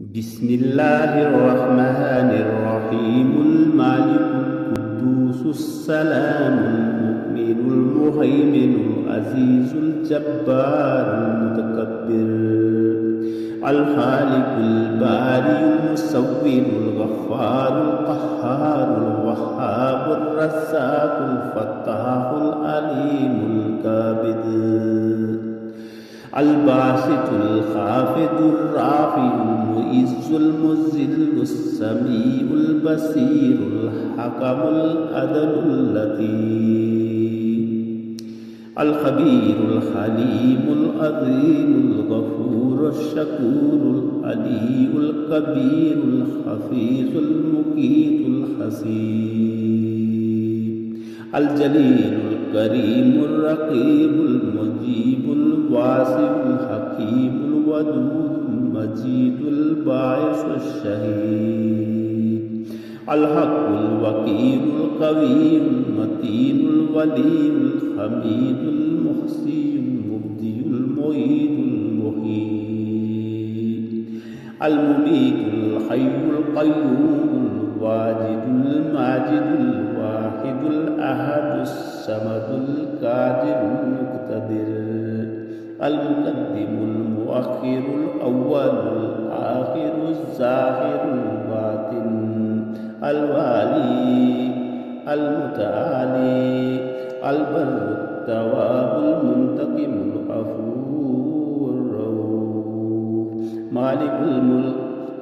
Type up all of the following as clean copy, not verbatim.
بسم الله الرحمن الرحيم المالك القدوس السلام المؤمن المهيمن العزيز الجبار المتكبر الخالق البارئ المصور الغفار القهار الوهاب الرزاق الفتاح العليم القابض الباسط الخافض الرافع المعز المذل السميع البصير الحكم العدل اللطيف الخبير الحليم العظيم الغفور الشكور العلي الكبير الحفيظ المقيت الحسيب الجليل الكريم الرقيب المجيب الواسع الحكيم الودود المجيد الباعث الشهيد الحق الوكيل القوي المتين الولي الحميد المحصي المبدي المعيد المحيي المميت الحي القيوم الواجد الماجد الواحد الأحد الصمد القادر المقتدر المقدم المؤخر الأول الآخر الظاهر الباطن الوالي المتعالي البر التواب المنتقم العفو الرؤوف مالك الملك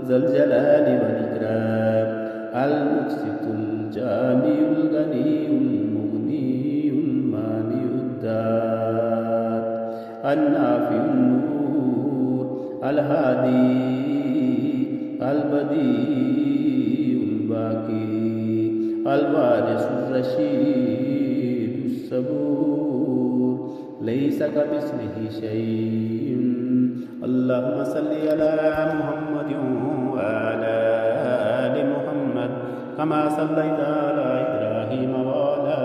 ذا الجلال والإكرام المقسط الجامع الغني المغني المانع الدار النافع النور الهادي البديع الباقي الوارث الرشيد الصبور ليس كمثله شيء اللهم صل على محمد وعلى آل محمد كما صليت على إبراهيم وعلى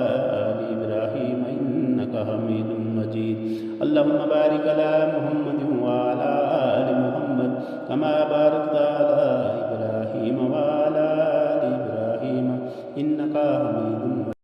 آل إبراهيم إنك حميد مجيد اللهم بارك على محمد وعلى آل محمد كما باركت على إبراهيم وعلى